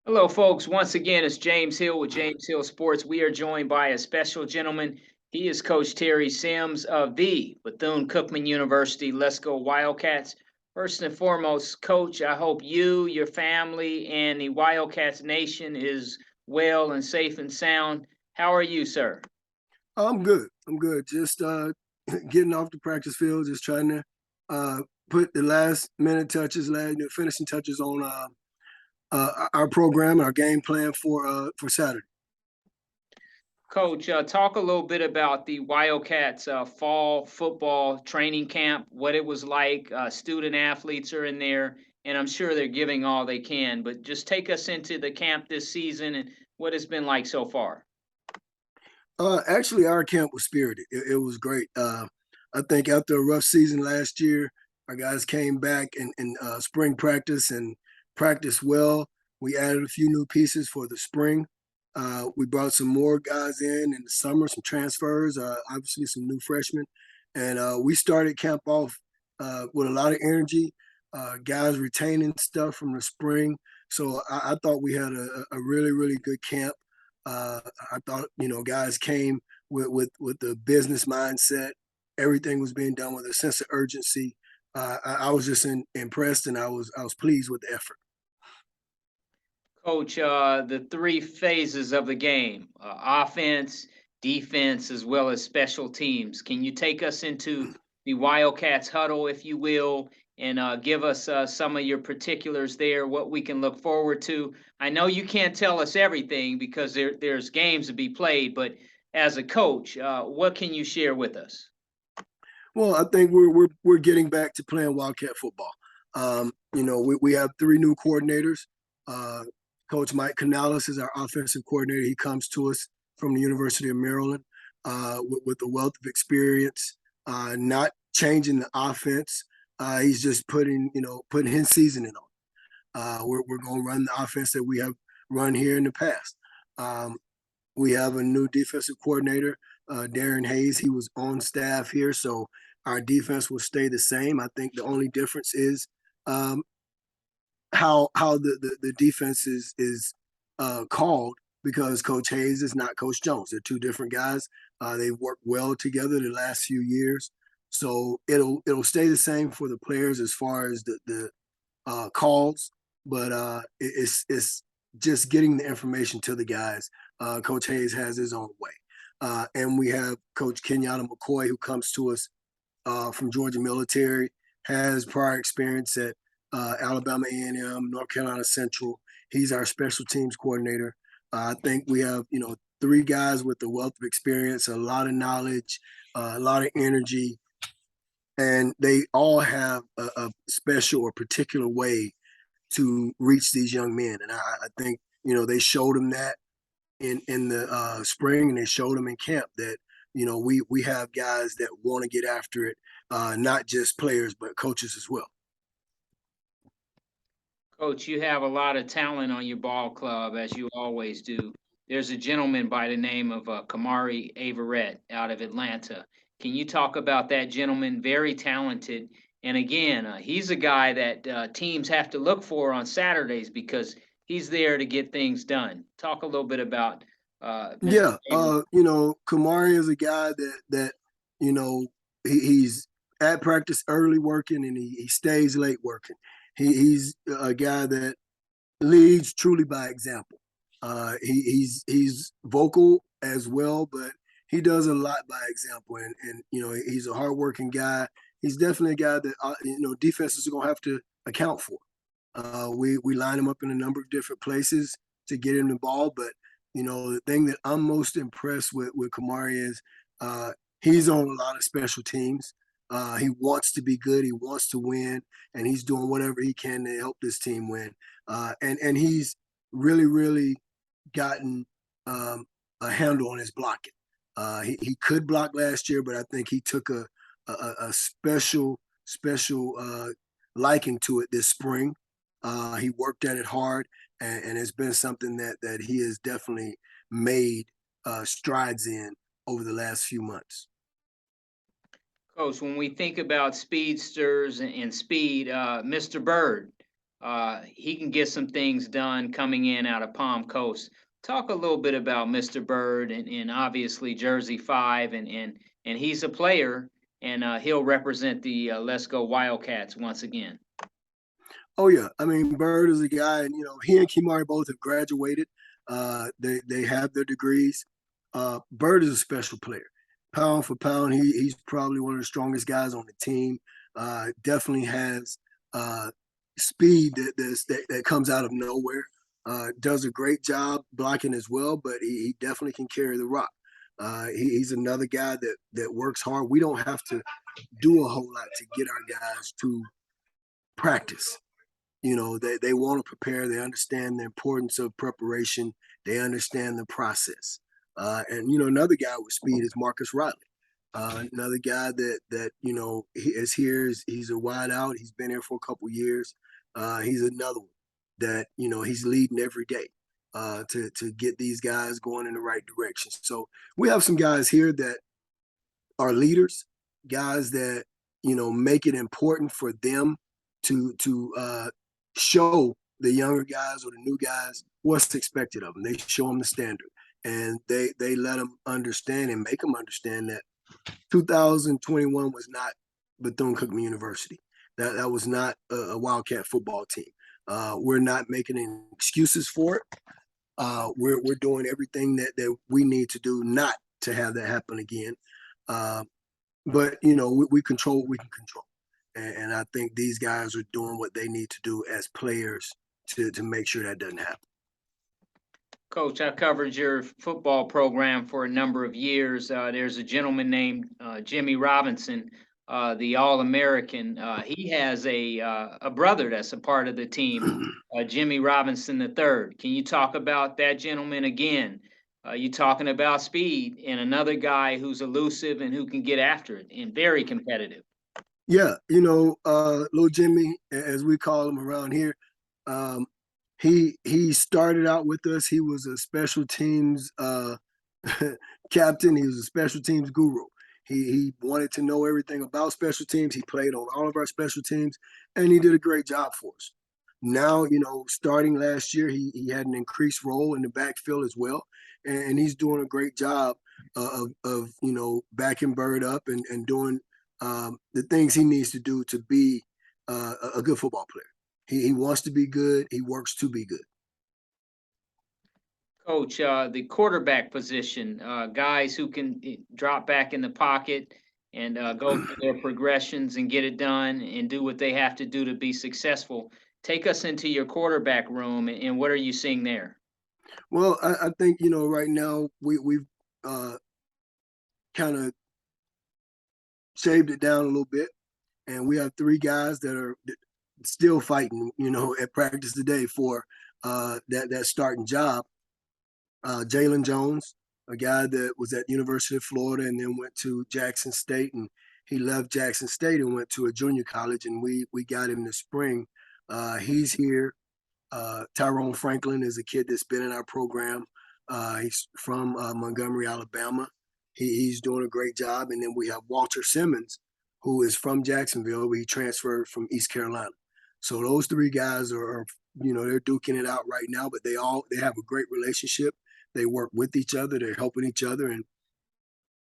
Hello, folks. Once again, it's James Hill with James Hill Sports. We are joined by a special gentleman. He is Coach Terry Sims of the Bethune-Cookman University. Let's go Wildcats. First and foremost, Coach, I hope you, your family, and the Wildcats Nation is well and safe and sound. How are you, sir? I'm good. I'm good. Just getting off the practice field, just trying to uh, put the last minute touches, finishing touches on our program, our game plan for Saturday. Coach, talk a little bit about the Wildcats fall football training camp, what it was like. Student athletes are in there, and I'm sure they're giving all they can. But just take us into the camp this season and what it's been like so far. Actually, our camp was spirited. It was great. I think after a rough season last year, our guys came back in spring practice and practiced well. We added a few new pieces for the spring. We brought some more guys in the summer, some transfers, obviously some new freshmen, and we started camp off with a lot of energy. Guys retaining stuff from the spring, so I thought we had a really really good camp. I thought guys came with the business mindset. Everything was being done with a sense of urgency. I was just impressed, and I was pleased with the effort. Coach, the three phases of the game, offense, defense, as well as special teams. Can you take us into the Wildcats huddle, if you will, and give us some of your particulars there, what we can look forward to? I know you can't tell us everything because there's games to be played, but as a coach, what can you share with us? Well, I think we're getting back to playing Wildcat football. We have three new coordinators. Uh, Coach Mike Canales is our offensive coordinator. He comes to us from the University of Maryland with a wealth of experience. Not changing the offense. He's just putting his seasoning on. We're going to run the offense that we have run here in the past. Um, we have a new defensive coordinator, Darren Hayes. He was on staff here, so our defense will stay the same. I think the only difference is um, how the defense is called because Coach Hayes is not Coach Jones. They're two different guys. They've worked well together the last few years, so it'll stay the same for the players as far as the calls, but it's just getting the information to the guys. Coach Hayes has his own way. And we have Coach Kenyatta McCoy, who comes to us from Georgia Military, has prior experience at Alabama A&M, North Carolina Central. He's our special teams coordinator. I think we have, three guys with a wealth of experience, a lot of knowledge, a lot of energy, and they all have a special or particular way to reach these young men. And I think they showed them that in the spring, and they showed them in camp that we have guys that want to get after it, not just players but coaches as well. Coach, you have a lot of talent on your ball club, as you always do. There's a gentleman by the name of Kamari Averett out of Atlanta. Can you talk about that gentleman? Very talented. And again, he's a guy that teams have to look for on Saturdays because he's there to get things done. Talk a little bit about Mr. Yeah, Averett. Kamari is a guy that you know he's at practice early working, and he stays late working. He's a guy that leads truly by example. He's vocal as well, but he does a lot by example, and he's a hardworking guy. He's definitely a guy that defenses are gonna have to account for. We line him up in a number of different places to get him the ball, but the thing that I'm most impressed with Kamari is he's on a lot of special teams. He wants to be good. He wants to win, and he's doing whatever he can to help this team win. And he's really, really gotten a handle on his blocking. He could block last year, but I think he took a special liking to it this spring. He worked at it hard, and it's been something that he has definitely made strides in over the last few months. Coach, when we think about speedsters and speed, Mr. Bird, he can get some things done coming in out of Palm Coast. Talk a little bit about Mr. Bird and obviously Jersey 5, and he's a player, and he'll represent the Let's Go Wildcats once again. Oh yeah, I mean Bird is a guy, and he and Kimari both have graduated. They have their degrees. Bird is a special player. Pound for pound, he's probably one of the strongest guys on the team. Definitely has speed that comes out of nowhere. Does a great job blocking as well, but he definitely can carry the rock. He's another guy that works hard. We don't have to do a whole lot to get our guys to practice. They want to prepare. They understand the importance of preparation. They understand the process. And another guy with speed is Marcus Riley. Another guy that he is here. He's a wide out. He's been here for a couple years. He's another one that he's leading every day to get these guys going in the right direction. So we have some guys here that are leaders, guys that make it important for them to show the younger guys or the new guys what's expected of them. They show them the standard, and they let them understand and make them understand that 2021 was not Bethune-Cookman University. That was not a Wildcat football team. We're not making any excuses for it. We're doing everything that we need to do not to have that happen again. But we control what we can control. And I think these guys are doing what they need to do as players to make sure that doesn't happen. Coach, I covered your football program for a number of years. There's a gentleman named Jimmy Robinson, the All-American. He has a brother that's a part of the team, Jimmy Robinson III. Can you talk about that gentleman again? You talking about speed and another guy who's elusive and who can get after it and very competitive. Yeah, little Jimmy, as we call him around here, he started out with us. He was a special teams captain. He was a special teams guru. He wanted to know everything about special teams. He played on all of our special teams, and he did a great job for us. Now, starting last year, he had an increased role in the backfield as well, and he's doing a great job of backing Bird up and doing the things he needs to do to be a good football player. He wants to be good. He works to be good. Coach, the quarterback position, guys who can drop back in the pocket and go through their progressions and get it done and do what they have to do to be successful. Take us into your quarterback room and what are you seeing there? Well, I think right now we've kind of shaved it down a little bit, and we have three guys that are still fighting, at practice today for that starting job. Jalen Jones, a guy that was at University of Florida and then went to Jackson State, and he left Jackson State and went to a junior college, and we got him this spring. He's here. Tyrone Franklin is a kid that's been in our program. He's from Montgomery, Alabama. He's doing a great job. And then we have Walter Simmons, who is from Jacksonville, where he transferred from East Carolina. So those three guys are they're duking it out right now, but they have a great relationship. They work with each other. They're helping each other. And,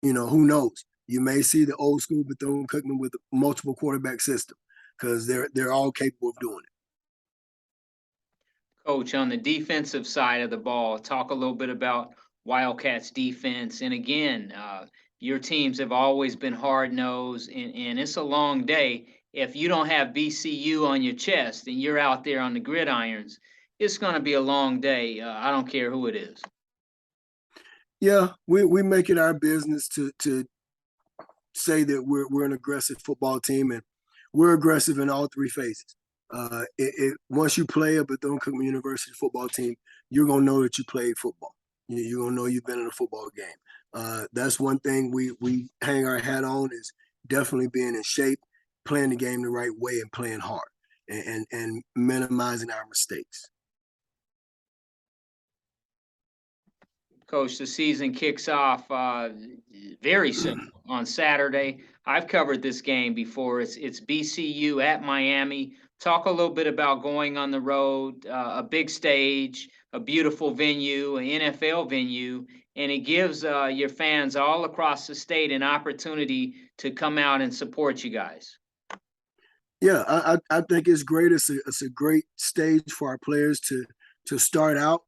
who knows? You may see the old school Bethune-Cookman with multiple quarterback system because they're all capable of doing it. Coach, on the defensive side of the ball, talk a little bit about Wildcats defense. And again, your teams have always been hard-nosed, and it's a long day. If you don't have BCU on your chest and you're out there on the gridirons, it's going to be a long day. I don't care who it is. Yeah, we make it our business to say that we're an aggressive football team, and we're aggressive in all three phases. Once you play a Bethune-Cookman University football team, you're gonna know that you played football. You're gonna know you've been in a football game. That's one thing we hang our hat on is definitely being in shape, playing the game the right way, and playing hard, and minimizing our mistakes. Coach, the season kicks off very soon on Saturday. I've covered this game before. It's BCU at Miami. Talk a little bit about going on the road, a big stage, a beautiful venue, an NFL venue, and it gives your fans all across the state an opportunity to come out and support you guys. Yeah, I think it's great. It's a great stage for our players to start out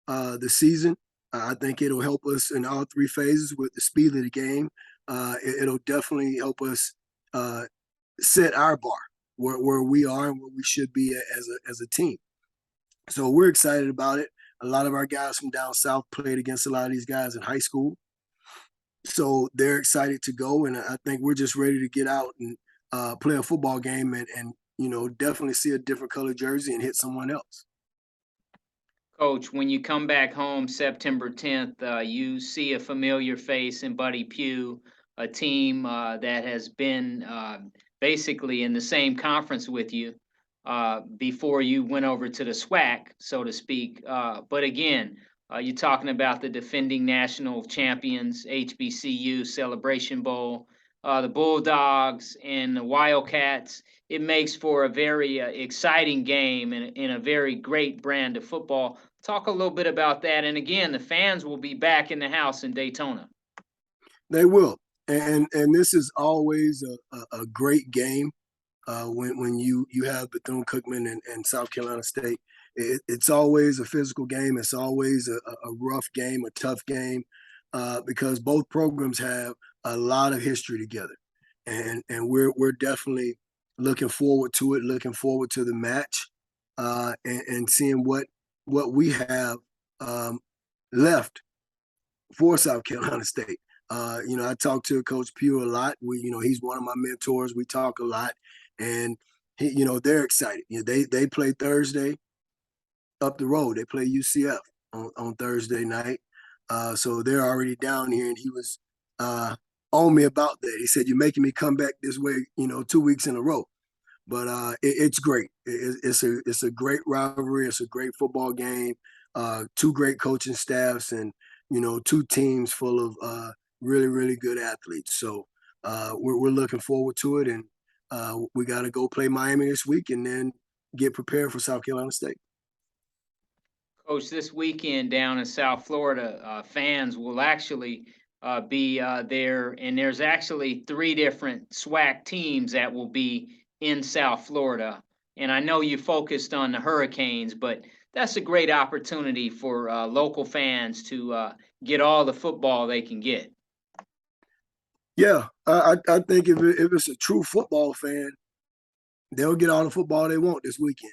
the season. I think it'll help us in all three phases with the speed of the game. It'll definitely help us uh, set our bar where we are and where we should be as a team. So we're excited about it. A lot of our guys from down south played against a lot of these guys in high school, so they're excited to go. And I think we're just ready to get out and play a football game and definitely see a different color jersey and hit someone else. Coach, when you come back home September 10th, you see a familiar face in Buddy Pugh, a team that has been basically in the same conference with you before you went over to the SWAC, so to speak. But again, you're talking about the defending national champions, HBCU Celebration Bowl, the Bulldogs and the Wildcats. It makes for a very exciting game and a very great brand of football. Talk a little bit about that. And again, the fans will be back in the house in Daytona. They will, and this is always a great game when you have Bethune Cookman and South Carolina State. It's always a physical game. It's always a rough game, a tough game, because both programs have a lot of history together, and we're definitely looking forward to it. Looking forward to the match, and seeing what we have um, left for South Carolina State. I talk to Coach Pugh a lot. He's one of my mentors. We talk a lot, and they're excited. They play Thursday up the road. They play UCF on Thursday night, so they're already down here. And he was on me about that. He said, "You're making me come back this way, 2 weeks in a row." But it's great. It's a great rivalry. It's a great football game. Two great coaching staffs, and two teams full of really really good athletes. So we're looking forward to it, and we got to go play Miami this week, and then get prepared for South Carolina State. Coach, this weekend down in South Florida, fans will actually be there, and there's actually three different SWAC teams that will be in South Florida. And I know you focused on the Hurricanes, but that's a great opportunity for local fans to get all the football they can get. Yeah, I think if it's a true football fan, they'll get all the football they want this weekend.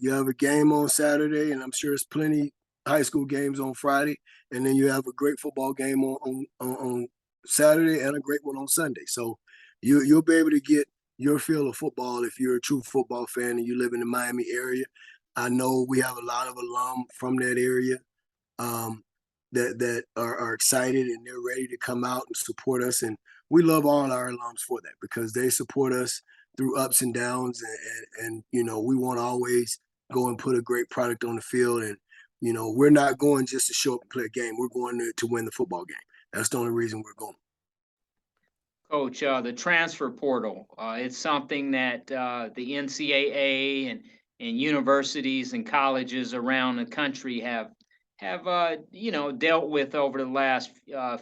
You have a game on Saturday, and I'm sure it's plenty high school games on Friday, and then you have a great football game on Saturday and a great one on Sunday. So you'll be able to get your feel of football if you're a true football fan and you live in the Miami area. I know we have a lot of alum from that area um, that are excited and they're ready to come out and support us. And we love all our alums for that because they support us through ups and downs. And we want to always go and put a great product on the field. And, we're not going just to show up and play a game. We're going to win the football game. That's the only reason we're going. Coach, the transfer portal, it's something that the NCAA and universities and colleges around the country have dealt with over the last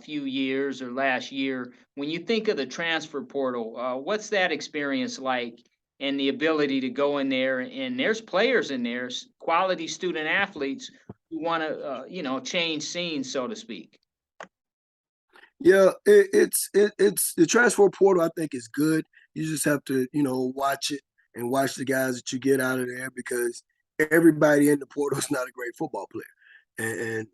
few years or last year. When you think of the transfer portal, what's that experience like, and the ability to go in there and there's players in there, quality student athletes who want to change scenes, so to speak. Yeah, it's the transfer portal. I think is good. You just have to watch it and watch the guys that you get out of there because everybody in the portal is not a great football player. And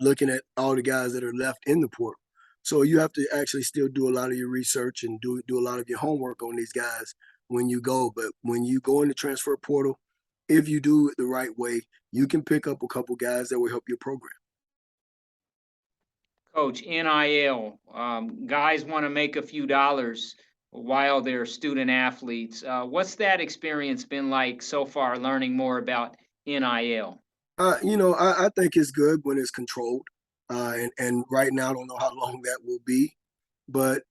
looking at all the guys that are left in the portal, so you have to actually still do a lot of your research and do a lot of your homework on these guys when you go. But when you go in the transfer portal, if you do it the right way, you can pick up a couple guys that will help your program. Coach, NIL, guys want to make a few dollars while they're student athletes. What's that experience been like so far, learning more about NIL? I think it's good when it's controlled, and right now I don't know how long that will be, but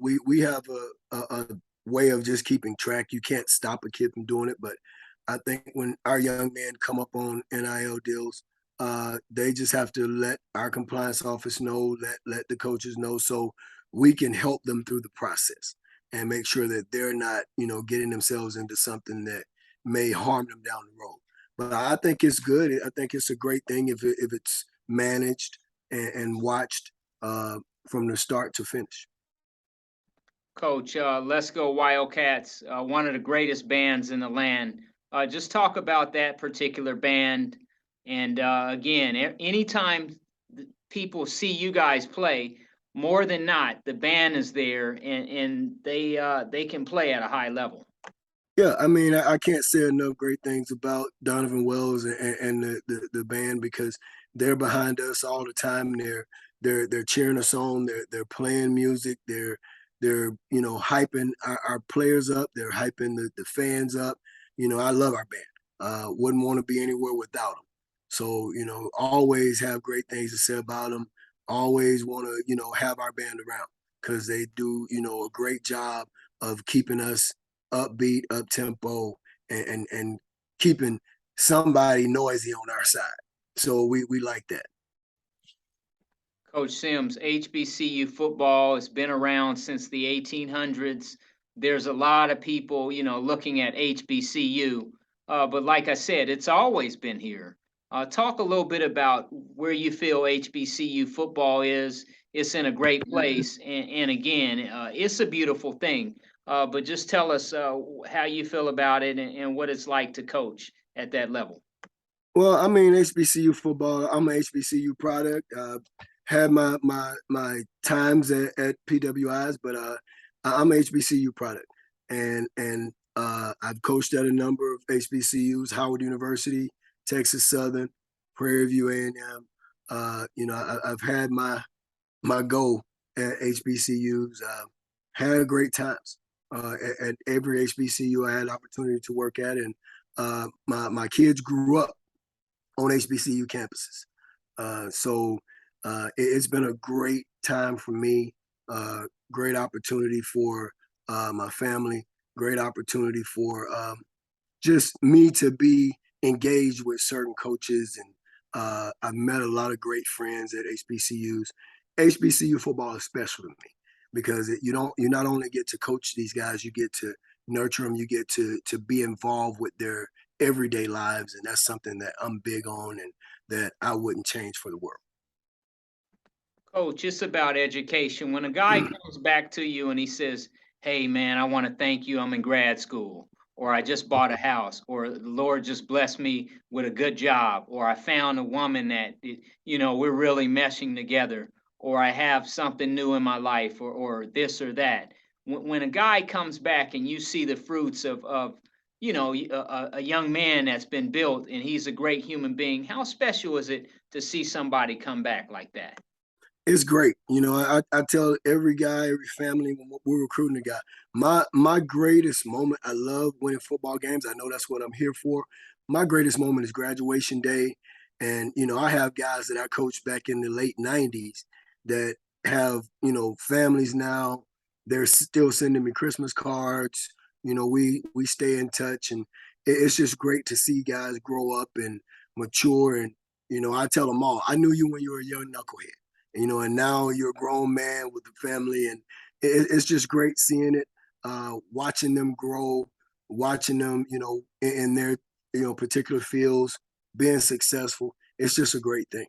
we have a way of just keeping track. You can't stop a kid from doing it, but I think when our young men come up on NIL deals, they just have to let our compliance office know, let the coaches know, so we can help them through the process and make sure that they're not, getting themselves into something that may harm them down the road. But I think it's good. I think it's a great thing if it's managed and watched from the start to finish. Coach, let's go Wildcats, one of the greatest bands in the land. Just talk about that particular band. And again, anytime people see you guys play, more than not, the band is there and they can play at a high level. Yeah, I mean, I can't say enough great things about Donovan Wells and the band because they're behind us all the time. They're cheering us on. They're playing music. They're hyping our players up. They're hyping the fans up. I love our band. Wouldn't want to be anywhere without them. So always have great things to say about them. Always want to have our band around because they do a great job of keeping us upbeat, up tempo, and keeping somebody noisy on our side. So we like that. Coach Sims, HBCU football has been around since the 1800s. There's a lot of people, looking at HBCU, but like I said, it's always been here. Talk a little bit about where you feel HBCU football is. It's in a great place, and again, it's a beautiful thing. But just tell us how you feel about it and what it's like to coach at that level. Well, I mean, HBCU football. I'm an HBCU product. Had my times at PWIs, but I'm an HBCU product, and I've coached at a number of HBCUs: Howard University, Texas Southern, Prairie View A&M. I've had my go at HBCUs. Had great times at every HBCU I had opportunity to work at, and my kids grew up on HBCU campuses. So it's been a great time for me, great opportunity for my family, great opportunity for just me to be engaged with certain coaches. And I've met a lot of great friends at HBCUs. HBCU football is special to me because you not only get to coach these guys, you get to nurture them, you get to be involved with their everyday lives, and that's something that I'm big on and that I wouldn't change for the world. Coach, it's about education. When a guy comes back to you and he says, "Hey, man, I want to thank you. I'm in grad school, or I just bought a house, or the Lord just blessed me with a good job, or I found a woman that, we're really meshing together, or I have something new in my life, or this or that." When a guy comes back and you see the fruits of a young man that's been built and he's a great human being, how special is it to see somebody come back like that? It's great. I tell every guy, every family when we're recruiting a guy, my greatest moment, I love winning football games. I know that's what I'm here for. My greatest moment is graduation day. And, I have guys that I coached back in the late 90s that have, families now. They're still sending me Christmas cards. We stay in touch, and it's just great to see guys grow up and mature. And, I tell them all, I knew you when you were a young knucklehead, and now you're a grown man with a family, and it's just great seeing it, watching them grow, watching them, in their, particular fields, being successful. It's just a great thing.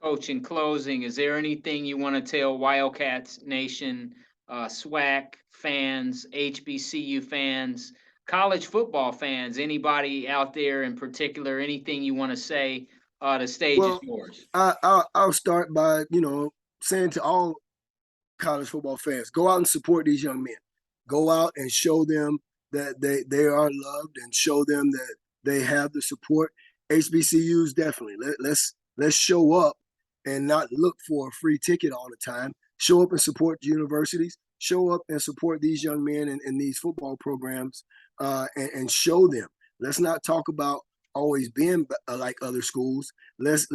Coach, in closing, is there anything you want to tell Wildcats Nation, SWAC fans, HBCU fans, college football fans, anybody out there in particular, anything you want to say? The stage is Well, yours. I'll start by, saying to all college football fans, go out and support these young men. Go out and show them that they are loved and show them that they have the support. HBCUs definitely. Let's show up and not look for a free ticket all the time. Show up and support the universities. Show up and support these young men in these football programs, and show them. Let's not talk about always being like other schools. Let's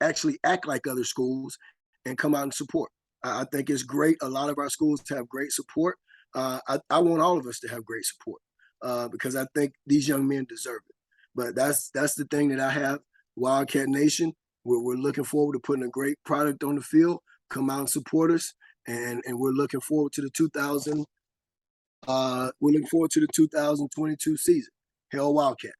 actually act like other schools and come out and support. I think it's great. A lot of our schools have great support. I want all of us to have great support because I think these young men deserve it. But that's the thing that I have. Wildcat Nation, we're looking forward to putting a great product on the field. Come out and support us, and we're looking forward to the 2022 season. Hell Wildcats.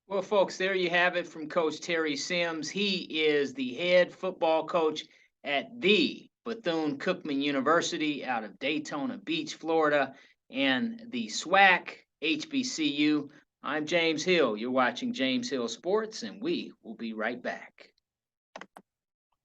Well, folks, there you have it from Coach Terry Sims. He is the head football coach at the Bethune-Cookman University out of Daytona Beach, Florida, and the SWAC HBCU. I'm James Hill. You're watching James Hill Sports, and we will be right back.